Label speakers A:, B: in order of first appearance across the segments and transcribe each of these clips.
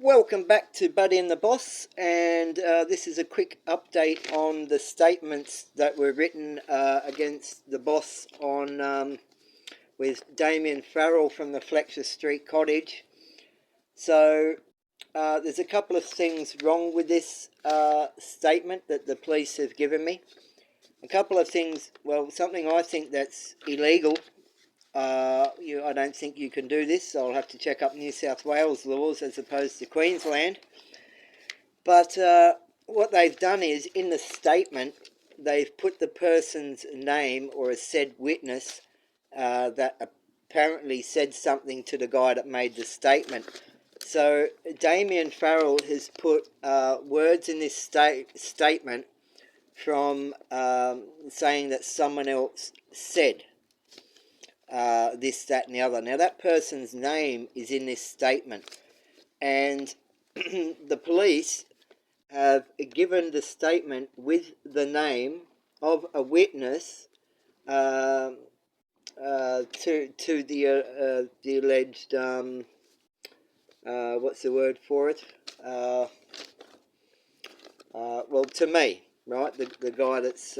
A: Welcome back to Buddy and the Boss, and this is a quick update on the statements that were written against the boss on with Damien Farrell from the Fletcher Street Cottage. So there's a couple of things wrong with this statement that the police have given me. A couple of things, well, something I think that's illegal. I don't think you can do this, so I'll have to check up New South Wales laws as opposed to Queensland. But what they've done is, in the statement, they've put the person's name or a said witness that apparently said something to the guy that made the statement. So Damien Farrell has put words in this statement from saying that someone else said this, that and the other. Now that person's name is in this statement, and the police have given the statement with the name of a witness to the alleged what's the word for it? Well, to me, right, the guy that's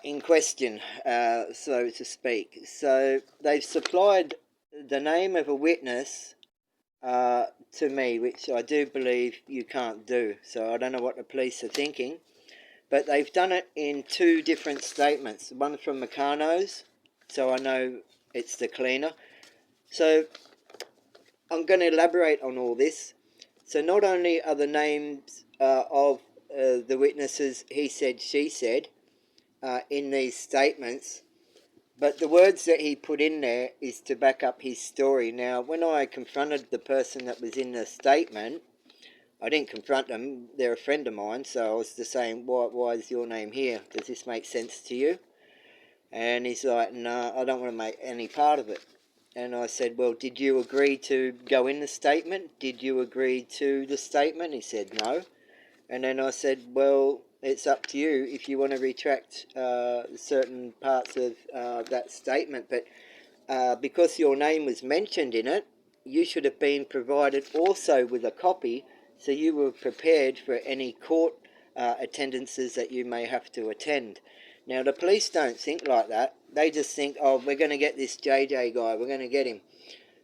A: in question, so to speak. So they've supplied the name of a witness to me, which I do believe you can't do. So I don't know what the police are thinking, but they've done it in two different statements. One from Meccano's, so I know it's the cleaner. So I'm going to elaborate on all this. So not only are the names of the witnesses he said, she said, in these statements, but the words that he put in there is to back up his story. Now, when I confronted the person that was in the statement, I didn't confront them, they're a friend of mine, so I was just saying, why is your name here? Does this make sense to you? And he's like, no, I don't want to make any part of it. And I said, well, did you agree to go in the statement? Did you agree to the statement? He said, no. And then I said, well, it's up to you if you want to retract certain parts of that statement. But because your name was mentioned in it, you should have been provided also with a copy, so you were prepared for any court attendances that you may have to attend. Now, the police don't think like that. They just think, oh, we're going to get this JJ guy. We're going to get him,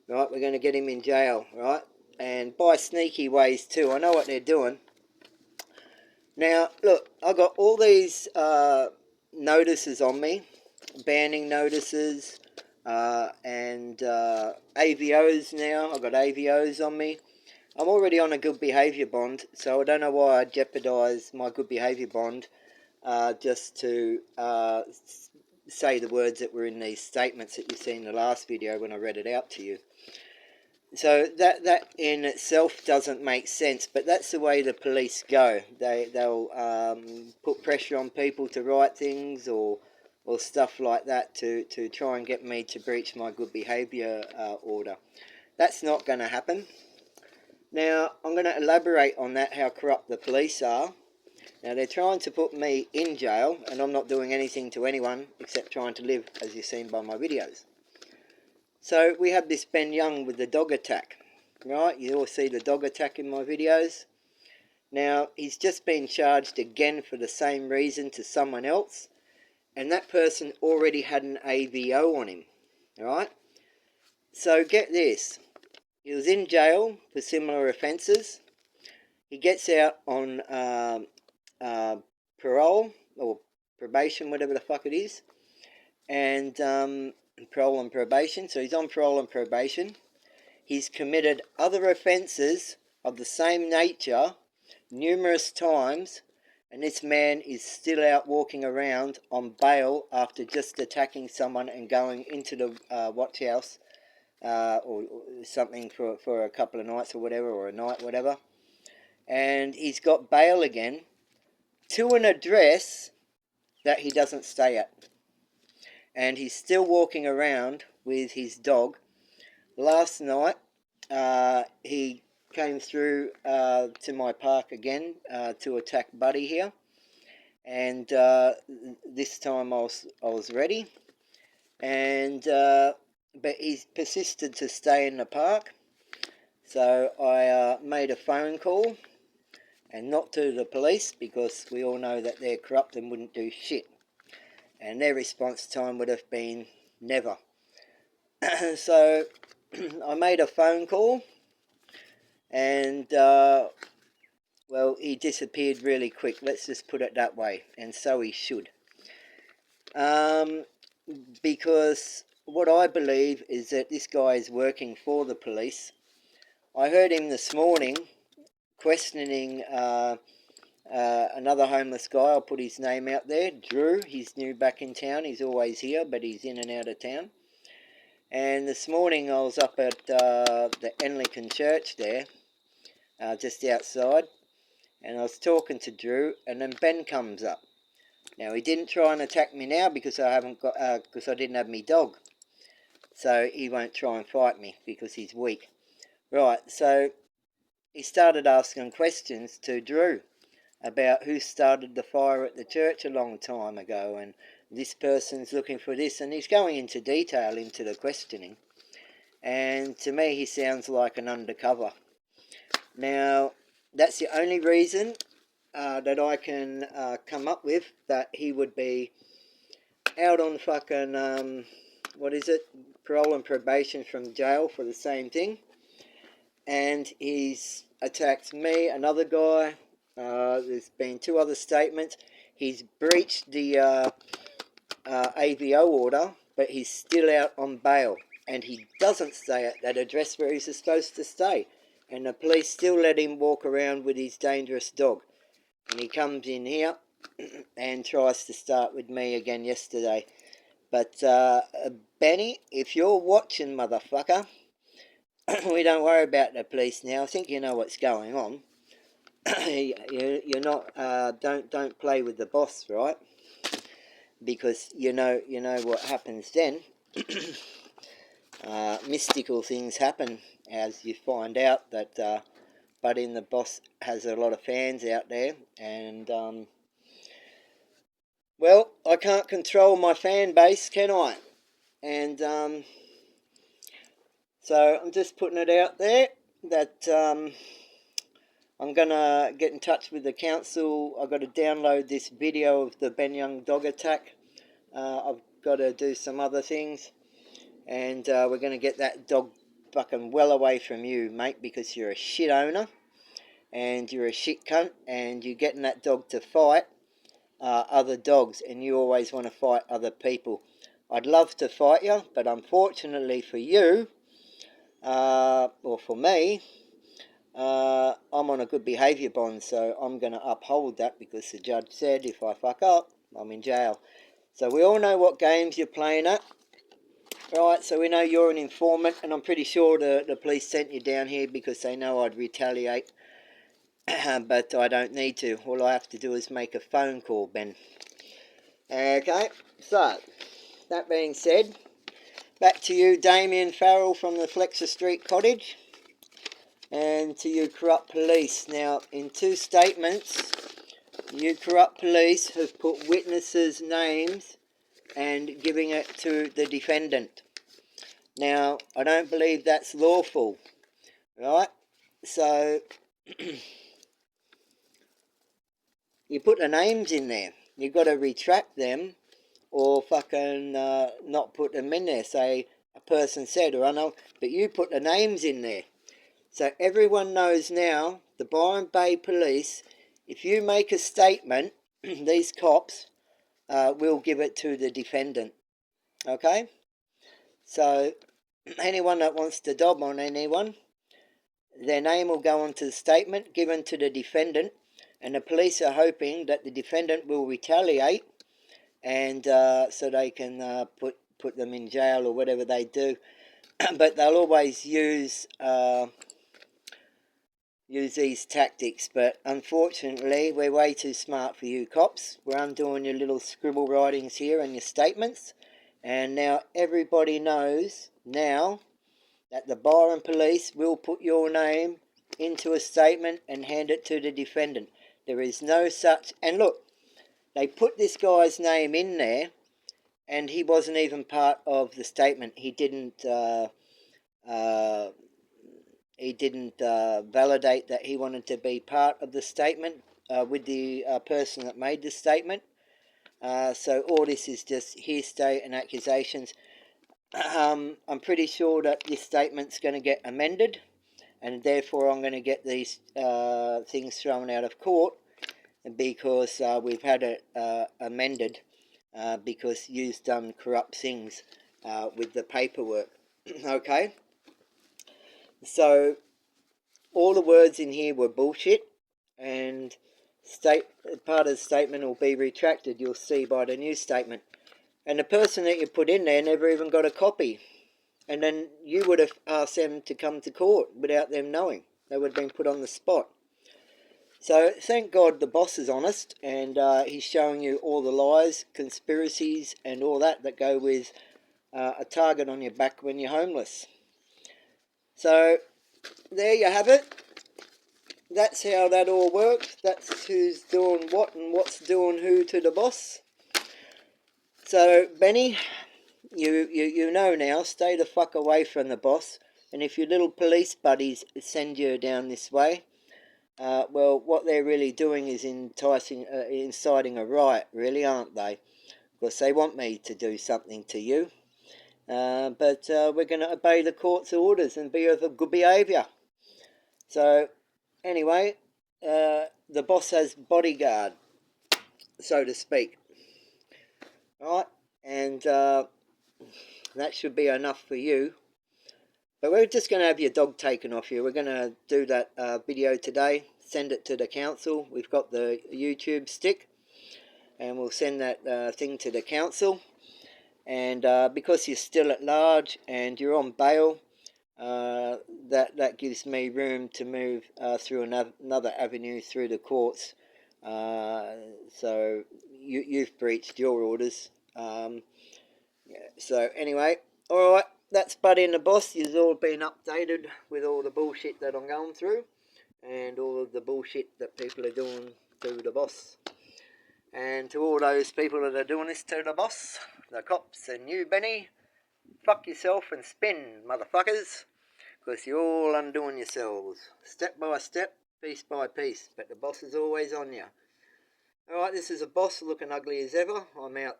A: right? We're going to get him in jail, right? And by sneaky ways too. I know what they're doing. Now, look, I've got all these notices on me, banning notices, and AVOs now. I've got AVOs on me. I'm already on a good behaviour bond, so I don't know why I'd jeopardise my good behaviour bond just to say the words that were in these statements that you see in the last video when I read it out to you. So that in itself doesn't make sense, but that's the way the police go. They'll put pressure on people to write things or stuff like that to try and get me to breach my good behaviour order. That's not going to happen. Now, I'm going to elaborate on that, how corrupt the police are. Now, they're trying to put me in jail, and I'm not doing anything to anyone except trying to live, as you've seen by my videos. So we have this Ben Young with the dog attack, right? You all see the dog attack in my videos. Now, he's just been charged again for the same reason to someone else, and that person already had an AVO on him, all right? So get this. He was in jail for similar offences. He gets out on parole or probation, whatever the fuck it is, and parole and probation. So he's on parole and probation. He's committed other offences of the same nature numerous times, and this man is still out walking around on bail after just attacking someone and going into the watch house or something for a couple of nights or whatever, or a night, whatever. And he's got bail again to an address that he doesn't stay at. And he's still walking around with his dog. Last night, he came through to my park again to attack Buddy here. And this time I was ready. And but he's persisted to stay in the park. So I made a phone call, and not to the police, because we all know that they're corrupt and wouldn't do shit. And their response time would have been never. So I made a phone call, and well, he disappeared really quick. Let's just put it that way. And so he should. Because what I believe is that this guy is working for the police. I heard him this morning questioning another homeless guy. I'll put his name out there, Drew. He's new back in town. He's always here, but he's in and out of town. And this morning I was up at the Anglican church there, just outside, and I was talking to Drew, and then Ben comes up. Now, he didn't try and attack me now because I didn't have me dog. So he won't try and fight me because he's weak. Right, so he started asking questions to Drew about who started the fire at the church a long time ago, and this person's looking for this, and he's going into detail into the questioning. And to me, he sounds like an undercover. Now, that's the only reason that I can come up with that he would be out on fucking, parole and probation from jail for the same thing. And he's attacked me, another guy. There's been 2 other statements. He's breached the AVO order, but he's still out on bail. And he doesn't stay at that address where he's supposed to stay. And the police still let him walk around with his dangerous dog. And he comes in here and tries to start with me again yesterday. But, Benny, if you're watching, motherfucker, we don't worry about the police now. I think you know what's going on. You're not, don't play with the boss, right? Because you know what happens then. Mystical things happen, as you find out that Buddy and the Boss has a lot of fans out there, and well, I can't control my fan base, can I? And so I'm just putting it out there that I'm gonna get in touch with the council. I've got to download this video of the Ben Young dog attack. I've got to do some other things, and we're going to get that dog fucking well away from you, mate, because you're a shit owner, and you're a shit cunt, and you're getting that dog to fight other dogs, and you always want to fight other people. I'd love to fight you, but unfortunately for you, or for me, I'm on a good behaviour bond, so I'm going to uphold that, because the judge said if I fuck up, I'm in jail. So we all know what games you're playing at. Right, so we know you're an informant, and I'm pretty sure the police sent you down here because they know I'd retaliate. But I don't need to. All I have to do is make a phone call, Ben. Okay, so, that being said, back to you, Damien Farrell from the Fletcher Street Cottage, and to you corrupt police. Now, in 2 statements, you corrupt police have put witnesses' names and giving it to the defendant. Now, I don't believe that's lawful, right? So, you put the names in there. You've got to retract them, or fucking not put them in there. Say a person said, or I know, but you put the names in there. So everyone knows now, the Byron Bay Police, if you make a statement, these cops will give it to the defendant. Okay? So anyone that wants to dob on anyone, their name will go onto the statement given to the defendant, and the police are hoping that the defendant will retaliate, and so they can put them in jail or whatever they do. But they'll always use these tactics. But unfortunately, we're way too smart for you cops. We're undoing your little scribble writings here and your statements, and now everybody knows now that the Byron Police will put your name into a statement and hand it to the defendant. There is no such... And look, they put this guy's name in there, and he wasn't even part of the statement. He he didn't validate that he wanted to be part of the statement with the person that made the statement. So all this is just hearsay and accusations. I'm pretty sure that this statement's going to get amended, and therefore I'm going to get these things thrown out of court, because we've had it amended because you've done corrupt things with the paperwork. Okay? So all the words in here were bullshit, and part of the statement will be retracted, you'll see by the new statement. And the person that you put in there never even got a copy. And then you would have asked them to come to court without them knowing. They would have been put on the spot. So thank God the boss is honest, and he's showing you all the lies, conspiracies, and all that go with a target on your back when you're homeless. So there you have it. That's how that all works. That's who's doing what and what's doing who to the boss. So Benny, you know now, stay the fuck away from the boss. And if your little police buddies send you down this way, well, what they're really doing is inciting a riot, really, aren't they? Because they want me to do something to you. But we're going to obey the court's orders and be of a good behaviour. So, anyway, the boss has bodyguard, so to speak. Right? And that should be enough for you. But we're just going to have your dog taken off you. We're going to do that video today, send it to the council. We've got the YouTube stick, and we'll send that thing to the council. And because you're still at large and you're on bail, that gives me room to move through another avenue through the courts. So you've breached your orders. So anyway, all right. That's Buddy and the Boss. You've all been updated with all the bullshit that I'm going through, and all of the bullshit that people are doing to the boss. And to all those people that are doing this to the boss, the cops and you, Benny, fuck yourself and spin, motherfuckers, because you're all undoing yourselves, step by step, piece by piece, but the boss is always on you. Alright, this is a boss looking ugly as ever. I'm out.